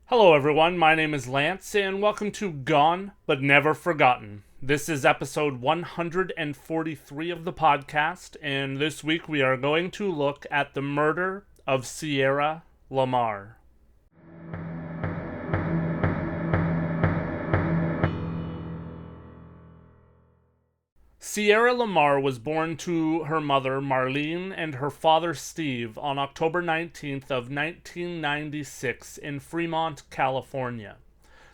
Hello, everyone. My name is Lance, and welcome to Gone But Never Forgotten. This is episode 143 of the podcast, and this week we are going to look at the murder of Sierra LaMar. Sierra LaMar was born to her mother Marlene and her father Steve on October 19th of 1996 in Fremont, California.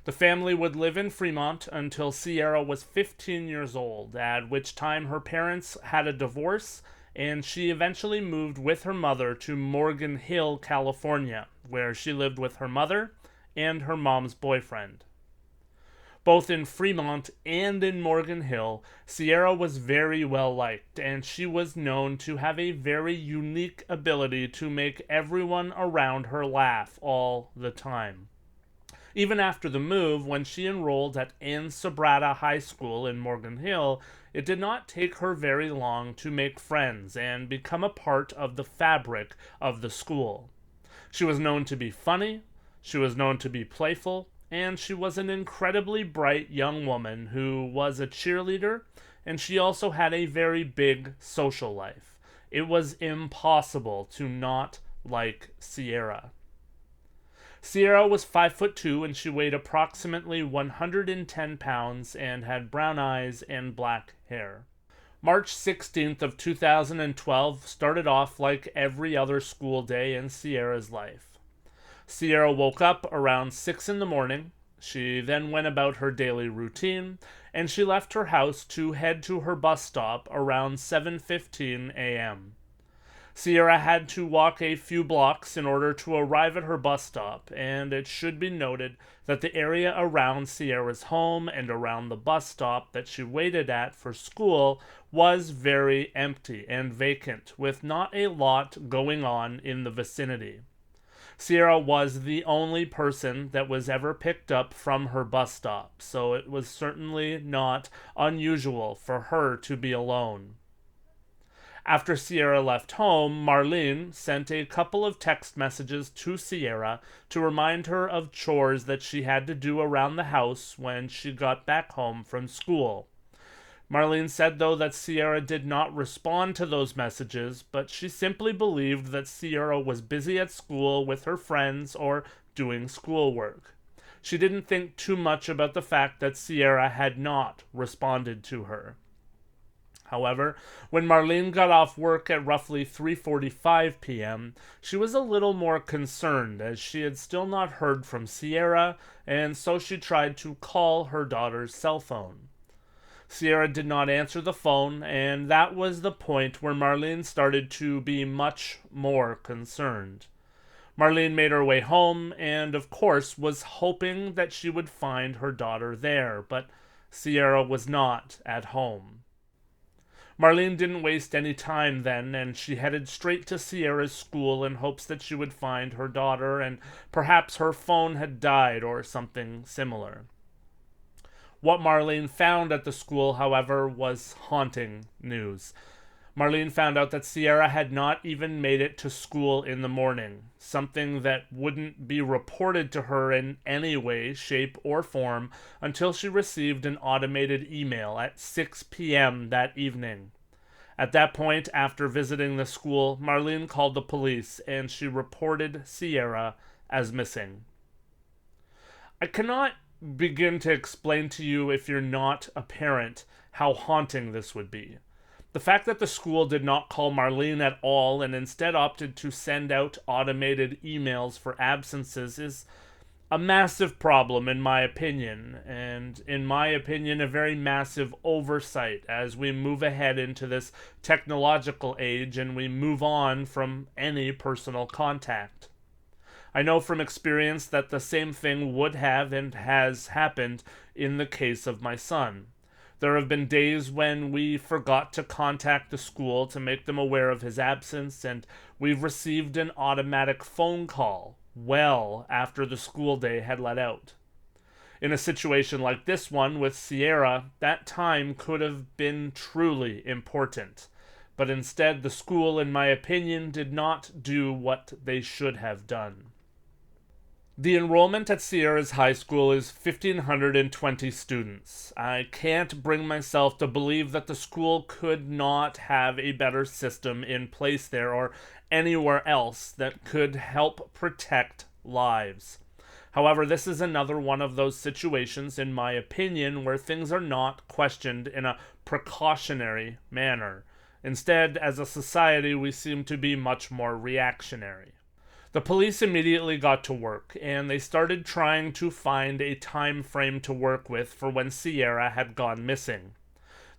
The family would live in Fremont until Sierra was 15 years old, at which time her parents had a divorce and she eventually moved with her mother to Morgan Hill, California, where she lived with her mother and her mom's boyfriend. Both in Fremont and in Morgan Hill, Sierra was very well liked, and she was known to have a very unique ability to make everyone around her laugh all the time. Even after the move, when she enrolled at Ann Sobrata High School in Morgan Hill, it did not take her very long to make friends and become a part of the fabric of the school. She was known to be funny, she was known to be playful, and she was an incredibly bright young woman who was a cheerleader, and she also had a very big social life. It was impossible to not like Sierra. Sierra was 5'2" and she weighed approximately 110 pounds and had brown eyes and black hair. March 16th of 2012 started off like every other school day in Sierra's life. Sierra woke up around 6 in the morning. She then went about her daily routine, and she left her house to head to her bus stop around 7:15 a.m. Sierra had to walk a few blocks in order to arrive at her bus stop, and it should be noted that the area around Sierra's home and around the bus stop that she waited at for school was very empty and vacant, with not a lot going on in the vicinity. Sierra was the only person that was ever picked up from her bus stop, so it was certainly not unusual for her to be alone. After Sierra left home, Marlene sent a couple of text messages to Sierra to remind her of chores that she had to do around the house when she got back home from school. Marlene said, though, that Sierra did not respond to those messages, but she simply believed that Sierra was busy at school with her friends or doing schoolwork. She didn't think too much about the fact that Sierra had not responded to her. However, when Marlene got off work at roughly 3:45 p.m., she was a little more concerned as she had still not heard from Sierra, and so she tried to call her daughter's cell phone. Sierra did not answer the phone, and that was the point where Marlene started to be much more concerned. Marlene made her way home and, of course, was hoping that she would find her daughter there, but Sierra was not at home. Marlene didn't waste any time then, and she headed straight to Sierra's school in hopes that she would find her daughter, and perhaps her phone had died or something similar. What Marlene found at the school, however, was haunting news. Marlene found out that Sierra had not even made it to school in the morning, something that wouldn't be reported to her in any way, shape, or form until she received an automated email at 6 p.m. that evening. At that point, after visiting the school, Marlene called the police and she reported Sierra as missing. I cannot begin to explain to you, if you're not a parent, how haunting this would be. The fact that the school did not call Marlene at all and instead opted to send out automated emails for absences is a massive problem in my opinion, and in my opinion a very massive oversight as we move ahead into this technological age and we move on from any personal contact. I know from experience that the same thing would have and has happened in the case of my son. There have been days when we forgot to contact the school to make them aware of his absence, and we've received an automatic phone call well after the school day had let out. In a situation like this one with Sierra, that time could have been truly important. But instead, the school, in my opinion, did not do what they should have done. The enrollment at Sierra's high school is 1,520 students. I can't bring myself to believe that the school could not have a better system in place there or anywhere else that could help protect lives. However, this is another one of those situations, in my opinion, where things are not questioned in a precautionary manner. Instead, as a society, we seem to be much more reactionary. The police immediately got to work, and they started trying to find a time frame to work with for when Sierra had gone missing.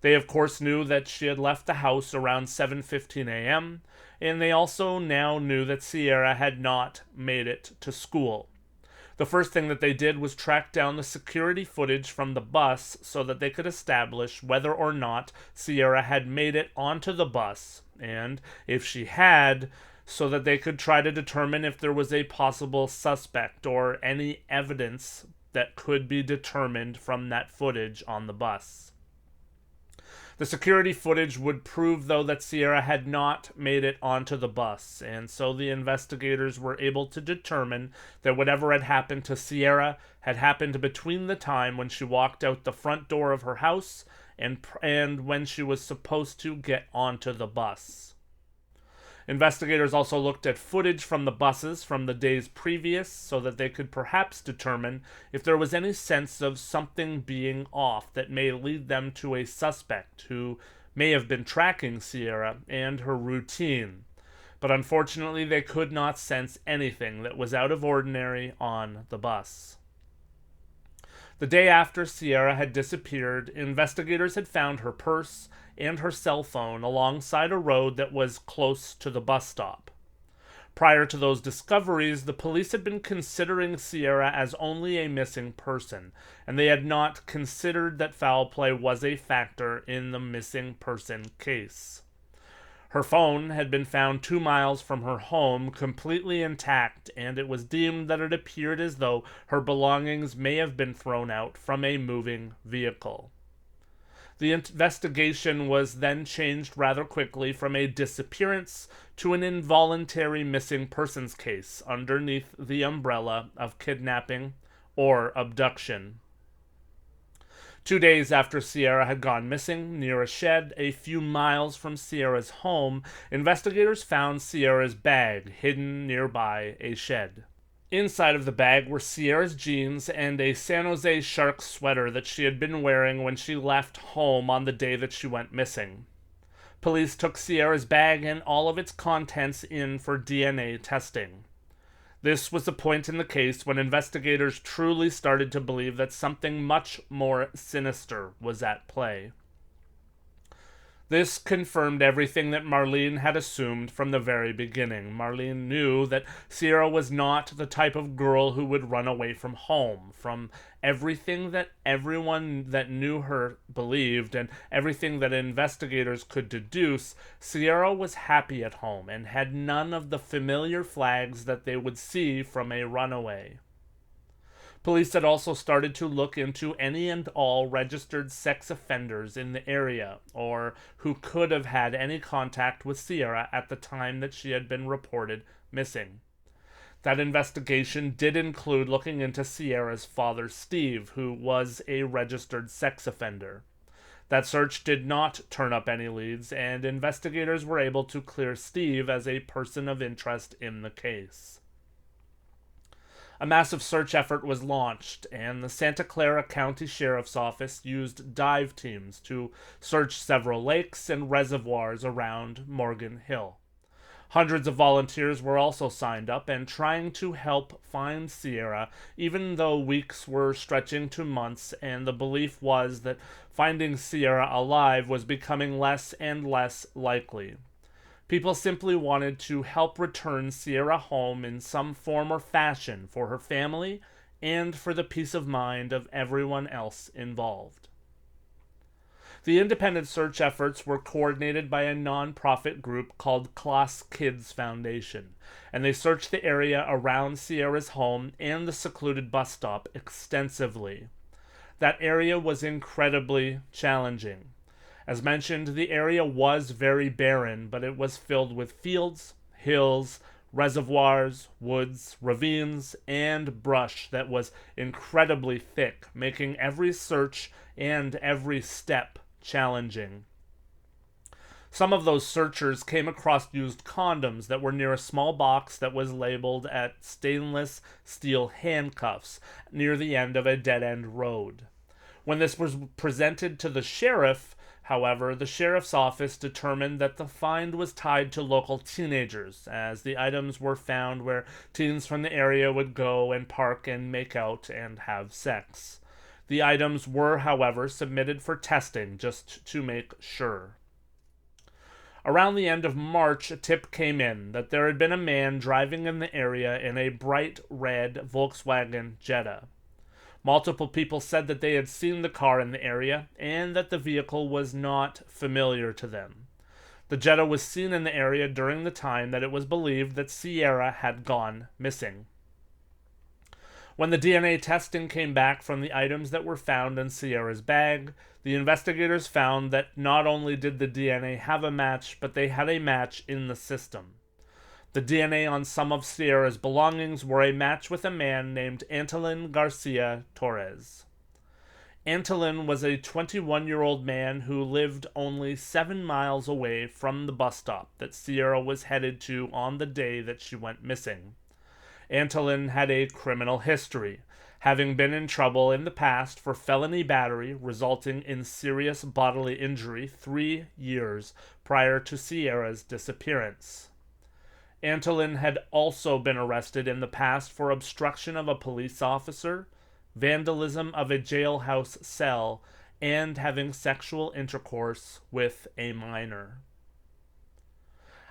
They of course knew that she had left the house around 7:15 a.m., and they also now knew that Sierra had not made it to school. The first thing that they did was track down the security footage from the bus so that they could establish whether or not Sierra had made it onto the bus, and if she had, so that they could try to determine if there was a possible suspect or any evidence that could be determined from that footage on the bus. The security footage would prove, though, that Sierra had not made it onto the bus, and so the investigators were able to determine that whatever had happened to Sierra had happened between the time when she walked out the front door of her house and when she was supposed to get onto the bus. Investigators also looked at footage from the buses from the days previous so that they could perhaps determine if there was any sense of something being off that may lead them to a suspect who may have been tracking Sierra and her routine. But unfortunately, they could not sense anything that was out of ordinary on the bus. The day after Sierra had disappeared, investigators had found her purse and her cell phone alongside a road that was close to the bus stop. Prior to those discoveries, the police had been considering Sierra as only a missing person, and they had not considered that foul play was a factor in the missing person case. Her phone had been found 2 miles from her home, completely intact, and it was deemed that it appeared as though her belongings may have been thrown out from a moving vehicle. The investigation was then changed rather quickly from a disappearance to an involuntary missing persons case underneath the umbrella of kidnapping or abduction. 2 days after Sierra had gone missing, near a shed a few miles from Sierra's home, investigators found Sierra's bag hidden nearby a shed. Inside of the bag were Sierra's jeans and a San Jose Sharks sweater that she had been wearing when she left home on the day that she went missing. Police took Sierra's bag and all of its contents in for DNA testing. This was the point in the case when investigators truly started to believe that something much more sinister was at play. This confirmed everything that Marlene had assumed from the very beginning. Marlene knew that Sierra was not the type of girl who would run away from home. From everything that everyone that knew her believed and everything that investigators could deduce, Sierra was happy at home and had none of the familiar flags that they would see from a runaway. Police had also started to look into any and all registered sex offenders in the area, or who could have had any contact with Sierra at the time that she had been reported missing. That investigation did include looking into Sierra's father, Steve, who was a registered sex offender. That search did not turn up any leads, and investigators were able to clear Steve as a person of interest in the case. A massive search effort was launched, and the Santa Clara County Sheriff's Office used dive teams to search several lakes and reservoirs around Morgan Hill. Hundreds of volunteers were also signed up and trying to help find Sierra, even though weeks were stretching to months, and the belief was that finding Sierra alive was becoming less and less likely. People simply wanted to help return Sierra home in some form or fashion for her family and for the peace of mind of everyone else involved. The independent search efforts were coordinated by a non-profit group called Class Kids Foundation, and they searched the area around Sierra's home and the secluded bus stop extensively. That area was incredibly challenging. As mentioned, the area was very barren, but it was filled with fields, hills, reservoirs, woods, ravines, and brush that was incredibly thick, making every search and every step challenging. Some of those searchers came across used condoms that were near a small box that was labeled at stainless steel handcuffs near the end of a dead-end road. When this was presented to the sheriff, however, the sheriff's office determined that the find was tied to local teenagers, as the items were found where teens from the area would go and park and make out and have sex. The items were, however, submitted for testing just to make sure. Around the end of March, a tip came in that there had been a man driving in the area in a bright red Volkswagen Jetta. Multiple people said that they had seen the car in the area and that the vehicle was not familiar to them. The Jetta was seen in the area during the time that it was believed that Sierra had gone missing. When the DNA testing came back from the items that were found in Sierra's bag, the investigators found that not only did the DNA have a match, but they had a match in the system. The DNA on some of Sierra's belongings were a match with a man named Antolin Garcia-Torres. Antolin was a 21-year-old man who lived only 7 miles away from the bus stop that Sierra was headed to on the day that she went missing. Antolin had a criminal history, having been in trouble in the past for felony battery resulting in serious bodily injury 3 years prior to Sierra's disappearance. Antolin had also been arrested in the past for obstruction of a police officer, vandalism of a jailhouse cell, and having sexual intercourse with a minor.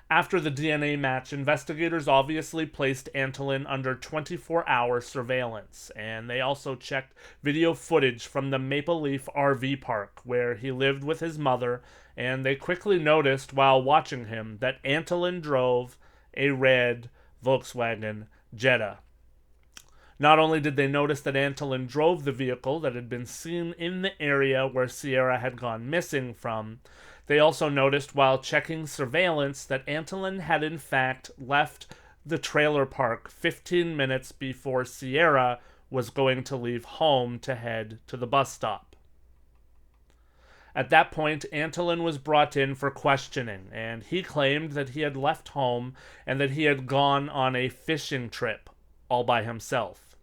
After the DNA match, investigators obviously placed Antolin under 24-hour surveillance, and they also checked video footage from the Maple Leaf RV park where he lived with his mother, and they quickly noticed while watching him that Antolin drove a red Volkswagen Jetta. Not only did they notice that Antolin drove the vehicle that had been seen in the area where Sierra had gone missing from, they also noticed while checking surveillance that Antolin had in fact left the trailer park 15 minutes before Sierra was going to leave home to head to the bus stop. At that point, Antolin was brought in for questioning, and he claimed that he had left home and that he had gone on a fishing trip all by himself.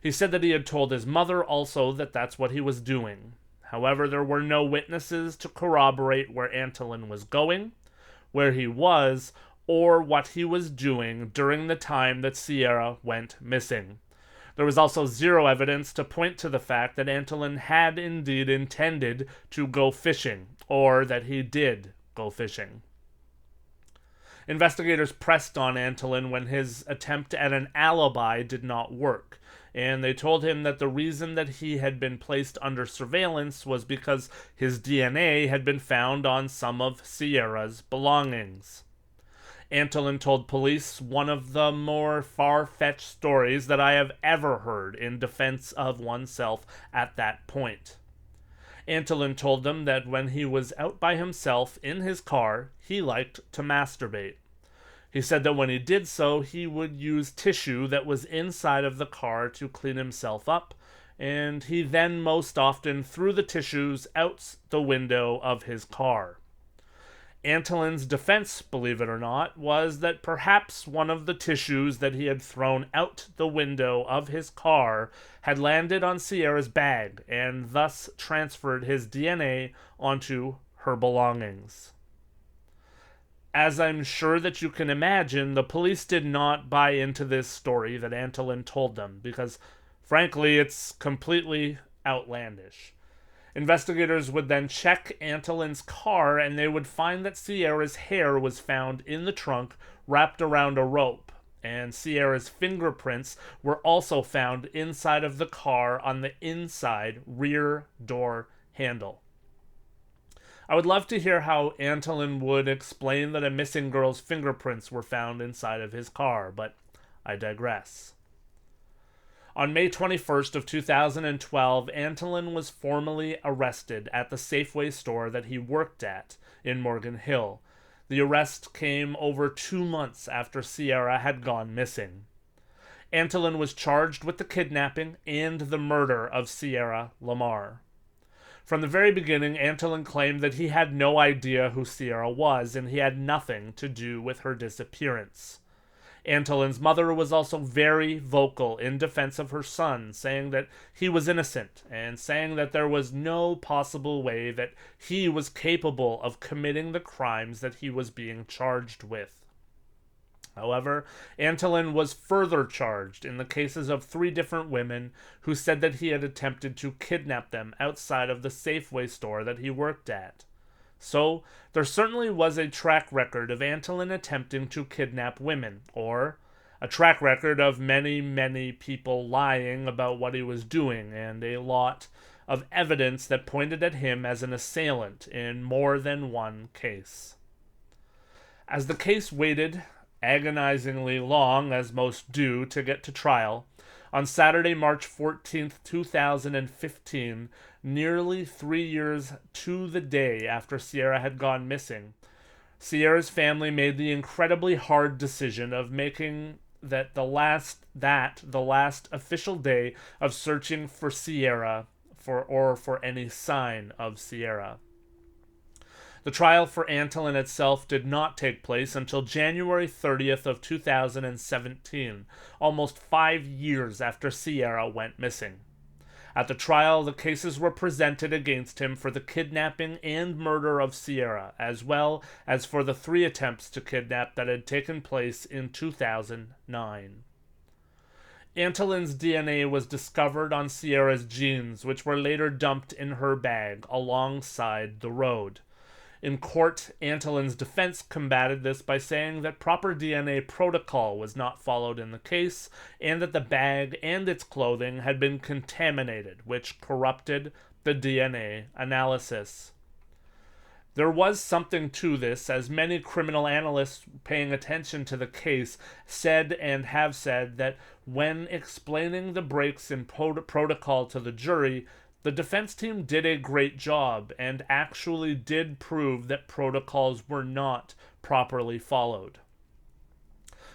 He said that he had told his mother also that that's what he was doing. However, there were no witnesses to corroborate where Antolin was going, where he was, or what he was doing during the time that Sierra went missing. There was also zero evidence to point to the fact that Antolin had indeed intended to go fishing, or that he did go fishing. Investigators pressed on Antolin when his attempt at an alibi did not work, and they told him that the reason that he had been placed under surveillance was because his DNA had been found on some of Sierra's belongings. Antolin told police one of the more far-fetched stories that I have ever heard in defense of oneself at that point. Antolin told them that when he was out by himself in his car, he liked to masturbate. He said that when he did so, he would use tissue that was inside of the car to clean himself up, and he then most often threw the tissues out the window of his car. Antolin's defense, believe it or not, was that perhaps one of the tissues that he had thrown out the window of his car had landed on Sierra's bag and thus transferred his DNA onto her belongings. As I'm sure that you can imagine, the police did not buy into this story that Antolin told them because, frankly, it's completely outlandish. Investigators would then check Antolin's car and they would find that Sierra's hair was found in the trunk wrapped around a rope, and Sierra's fingerprints were also found inside of the car on the inside rear door handle. I would love to hear how Antolin would explain that a missing girl's fingerprints were found inside of his car, but I digress. On May 21st of 2012, Antolin was formally arrested at the Safeway store that he worked at in Morgan Hill. The arrest came over 2 months after Sierra had gone missing. Antolin was charged with the kidnapping and the murder of Sierra LaMar. From the very beginning, Antolin claimed that he had no idea who Sierra was, and he had nothing to do with her disappearance. Antolin's mother was also very vocal in defense of her son, saying that he was innocent, and saying that there was no possible way that he was capable of committing the crimes that he was being charged with. However, Antolin was further charged in the cases of 3 different women who said that he had attempted to kidnap them outside of the Safeway store that he worked at. So, there certainly was a track record of Antolin attempting to kidnap women, or a track record of many, many people lying about what he was doing, and a lot of evidence that pointed at him as an assailant in more than one case. As the case waited agonizingly long, as most do, to get to trial, on Saturday, March 14th, 2015, nearly 3 years to the day after Sierra had gone missing, Sierra's family made the incredibly hard decision of making that the last official day of searching for Sierra for any sign of Sierra. The trial for Antolin itself did not take place until January 30th of 2017, almost 5 years after Sierra went missing. At the trial, the cases were presented against him for the kidnapping and murder of Sierra, as well as for the 3 attempts to kidnap that had taken place in 2009. Antolin's DNA was discovered on Sierra's jeans, which were later dumped in her bag alongside the road. In court, Antolin's defense combated this by saying that proper DNA protocol was not followed in the case, and that the bag and its clothing had been contaminated, which corrupted the DNA analysis. There was something to this, as many criminal analysts paying attention to the case said and have said that when explaining the breaks in protocol to the jury, the defense team did a great job and actually did prove that protocols were not properly followed.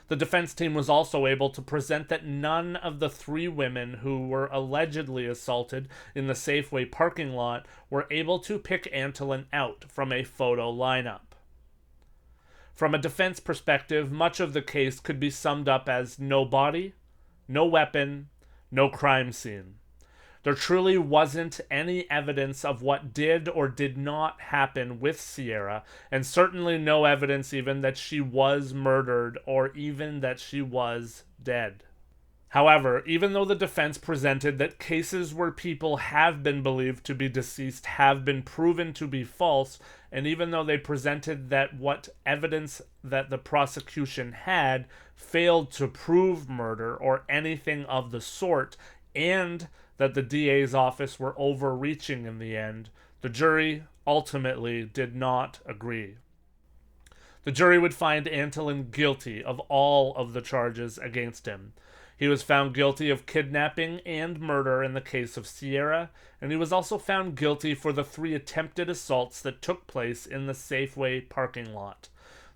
The defense team was also able to present that none of the 3 women who were allegedly assaulted in the Safeway parking lot were able to pick Antolin out from a photo lineup. From a defense perspective, much of the case could be summed up as no body, no weapon, no crime scene. There truly wasn't any evidence of what did or did not happen with Sierra, and certainly no evidence even that she was murdered or even that she was dead. However, even though the defense presented that cases where people have been believed to be deceased have been proven to be false, and even though they presented that what evidence that the prosecution had failed to prove murder or anything of the sort, and that the DA's office were overreaching in the end, the jury ultimately did not agree. The jury would find Antolin guilty of all of the charges against him. He was found guilty of kidnapping and murder in the case of Sierra, and he was also found guilty for the 3 attempted assaults that took place in the Safeway parking lot.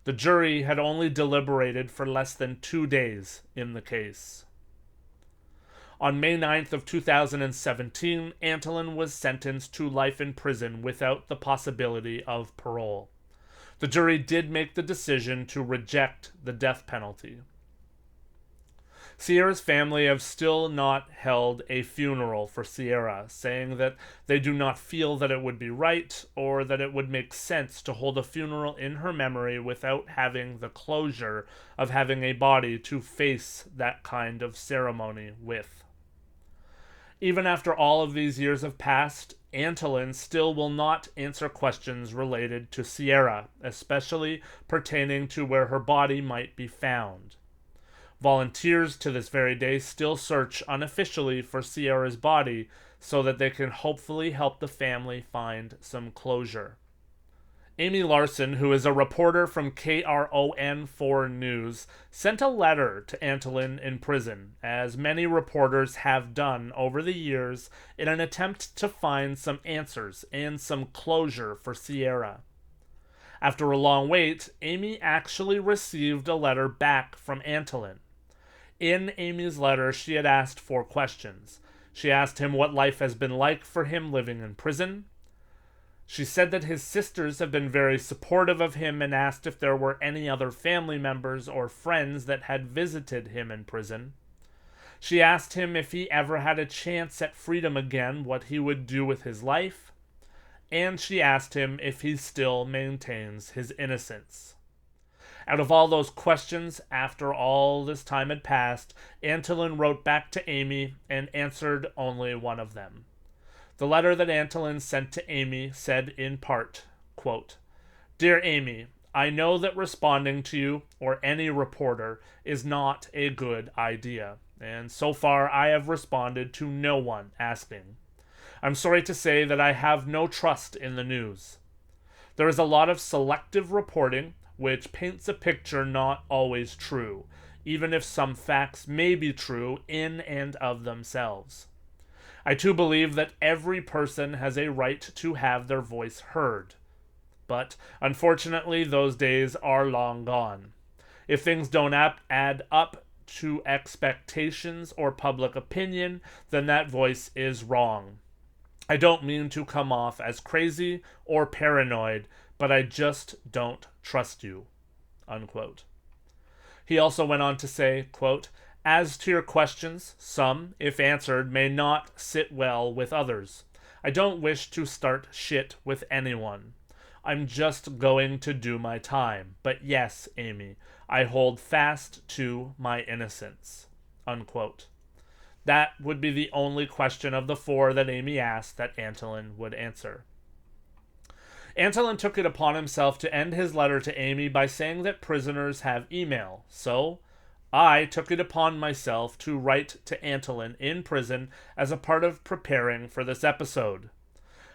The jury had only deliberated for less than 2 days in the case. On May 9th of 2017, Antolin was sentenced to life in prison without the possibility of parole. The jury did make the decision to reject the death penalty. Sierra's family have still not held a funeral for Sierra, saying that they do not feel that it would be right or that it would make sense to hold a funeral in her memory without having the closure of having a body to face that kind of ceremony with. Even after all of these years have passed, Antolin still will not answer questions related to Sierra, especially pertaining to where her body might be found. Volunteers to this very day still search unofficially for Sierra's body so that they can hopefully help the family find some closure. Amy Larson, who is a reporter from KRON4 News, sent a letter to Antolin in prison, as many reporters have done over the years in an attempt to find some answers and some closure for Sierra. After a long wait, Amy actually received a letter back from Antolin. In Amy's letter, she had asked 4 questions. She asked him what life has been like for him living in prison. She said that his sisters have been very supportive of him and asked if there were any other family members or friends that had visited him in prison. She asked him if he ever had a chance at freedom again, what he would do with his life. And she asked him if he still maintains his innocence. Out of all those questions, after all this time had passed, Antolin wrote back to Amy and answered only one of them. The letter that Antolin sent to Amy said in part, quote, "Dear Amy, I know that responding to you, or any reporter, is not a good idea, and so far I have responded to no one asking. I'm sorry to say that I have no trust in the news. There is a lot of selective reporting, which paints a picture not always true, even if some facts may be true in and of themselves. I too believe that every person has a right to have their voice heard. But unfortunately, those days are long gone. If things don't add up to expectations or public opinion, then that voice is wrong. I don't mean to come off as crazy or paranoid, but I just don't trust you." Unquote. He also went on to say, quote, "As to your questions, some, if answered, may not sit well with others. I don't wish to start shit with anyone. I'm just going to do my time. But yes, Amy, I hold fast to my innocence." Unquote. That would be the only question of the 4 that Amy asked that Antolin would answer. Antolin took it upon himself to end his letter to Amy by saying that prisoners have email, so I took it upon myself to write to Antolin in prison as a part of preparing for this episode.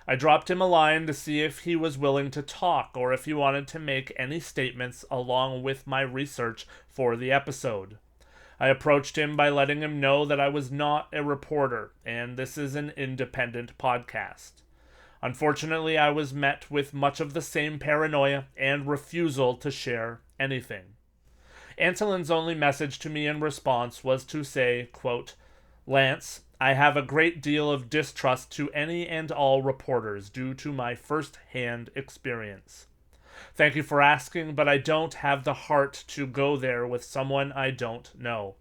I dropped him a line to see if he was willing to talk or if he wanted to make any statements along with my research for the episode. I approached him by letting him know that I was not a reporter and this is an independent podcast. Unfortunately, I was met with much of the same paranoia and refusal to share anything. Antolin's only message to me in response was to say, quote, "Lance, I have a great deal of distrust to any and all reporters due to my first-hand experience. Thank you for asking, but I don't have the heart to go there with someone I don't know.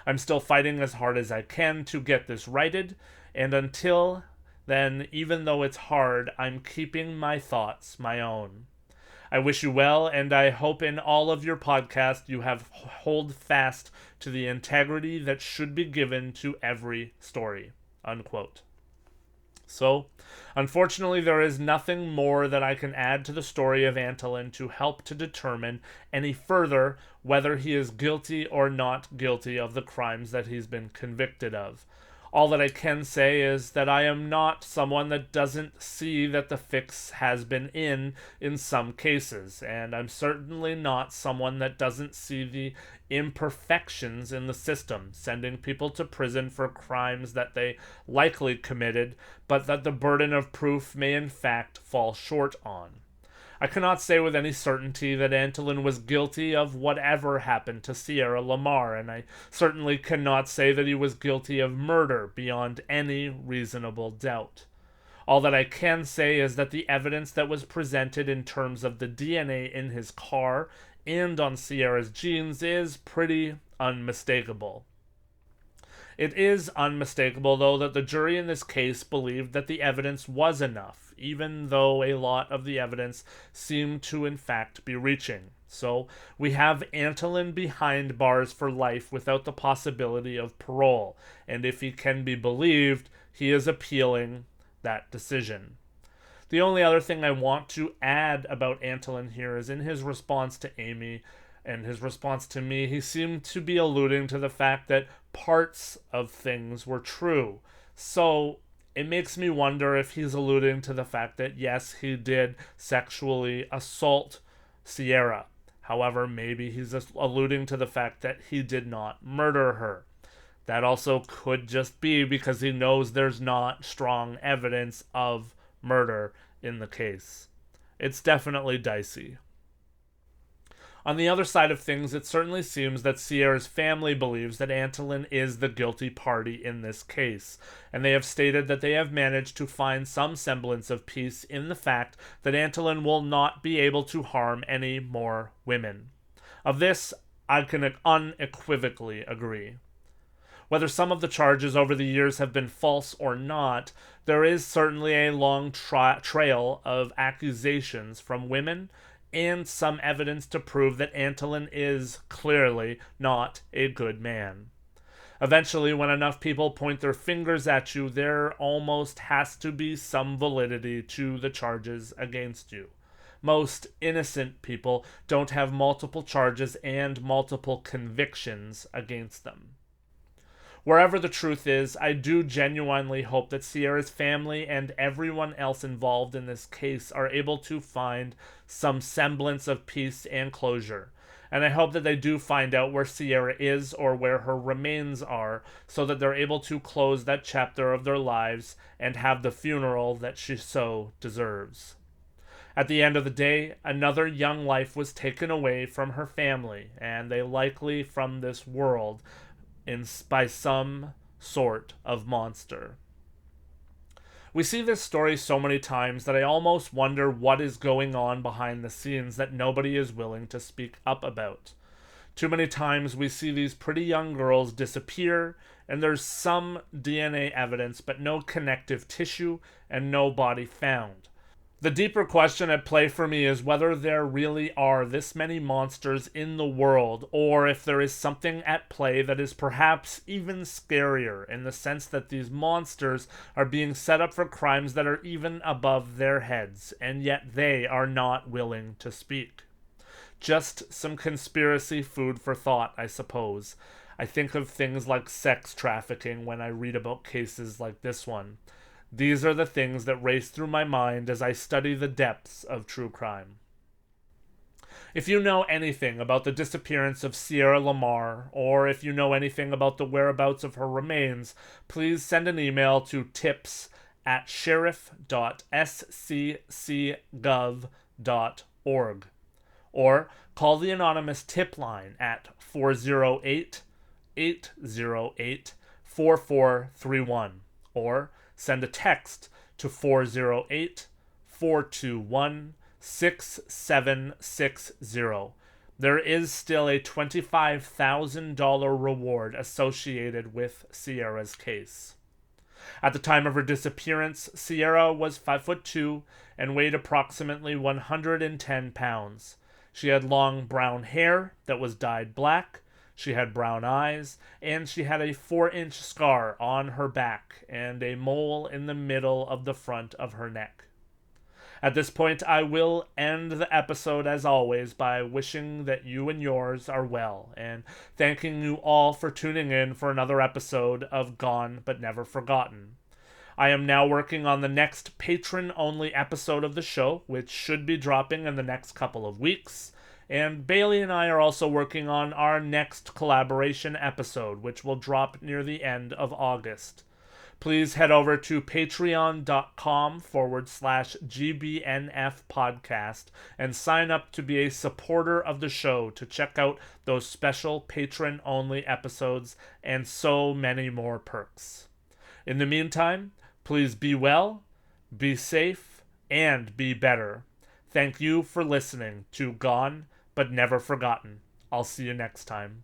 I'm still fighting as hard as I can to get this righted, and until then, even though it's hard, I'm keeping my thoughts my own. I wish you well, and I hope in all of your podcasts you have hold fast to the integrity that should be given to every story." Unquote. So, unfortunately, there is nothing more that I can add to the story of Antolin to help to determine any further whether he is guilty or not guilty of the crimes that he's been convicted of. All that I can say is that I am not someone that doesn't see that the fix has been in some cases, and I'm certainly not someone that doesn't see the imperfections in the system, sending people to prison for crimes that they likely committed, but that the burden of proof may in fact fall short on. I cannot say with any certainty that Antolin was guilty of whatever happened to Sierra LaMar, and I certainly cannot say that he was guilty of murder beyond any reasonable doubt. All that I can say is that the evidence that was presented in terms of the DNA in his car and on Sierra's jeans is pretty unmistakable. It is unmistakable, though, that the jury in this case believed that the evidence was enough, even though a lot of the evidence seemed to in fact be reaching. So, we have Antolin behind bars for life without the possibility of parole, and if he can be believed, he is appealing that decision. The only other thing I want to add about Antolin here is in his response to Amy and his response to me, he seemed to be alluding to the fact that parts of things were true. So it makes me wonder if he's alluding to the fact that, yes, he did sexually assault Sierra. However, maybe he's alluding to the fact that he did not murder her. That also could just be because he knows there's not strong evidence of murder in the case. It's definitely dicey. On the other side of things, it certainly seems that Sierra's family believes that Antolin is the guilty party in this case, and they have stated that they have managed to find some semblance of peace in the fact that Antolin will not be able to harm any more women. Of this, I can unequivocally agree. Whether some of the charges over the years have been false or not, there is certainly a long trail of accusations from women and some evidence to prove that Antolin is clearly not a good man. Eventually, when enough people point their fingers at you, there almost has to be some validity to the charges against you. Most innocent people don't have multiple charges and multiple convictions against them. Wherever the truth is, I do genuinely hope that Sierra's family and everyone else involved in this case are able to find some semblance of peace and closure. And I hope that they do find out where Sierra is or where her remains are, so that they're able to close that chapter of their lives and have the funeral that she so deserves. At the end of the day, another young life was taken away from her family, and they likely from this world, by some sort of monster. We see this story so many times that I almost wonder what is going on behind the scenes that nobody is willing to speak up about. Too many times we see these pretty young girls disappear, and there's some DNA evidence but no connective tissue and no body found. The deeper question at play for me is whether there really are this many monsters in the world, or if there is something at play that is perhaps even scarier, in the sense that these monsters are being set up for crimes that are even above their heads, and yet they are not willing to speak. Just some conspiracy food for thought, I suppose. I think of things like sex trafficking when I read about cases like this one. These are the things that race through my mind as I study the depths of true crime. If you know anything about the disappearance of Sierra LaMar, or if you know anything about the whereabouts of her remains, please send an email to tips@sheriff.sccgov.org, or call the anonymous tip line at 408-808-4431, or send a text to 408-421-6760. There is still a $25,000 reward associated with Sierra's case. At the time of her disappearance, Sierra was 5'2" and weighed approximately 110 pounds. She had long brown hair that was dyed black. She had brown eyes, and she had a 4-inch scar on her back and a mole in the middle of the front of her neck. At this point, I will end the episode as always by wishing that you and yours are well, and thanking you all for tuning in for another episode of Gone But Never Forgotten. I am now working on the next patron-only episode of the show, which should be dropping in the next couple of weeks. And Bailey and I are also working on our next collaboration episode, which will drop near the end of August. Please head over to patreon.com/GBNF podcast and sign up to be a supporter of the show to check out those special patron-only episodes and so many more perks. In the meantime, please be well, be safe, and be better. Thank you for listening to Gone But Never Forgotten. I'll see you next time.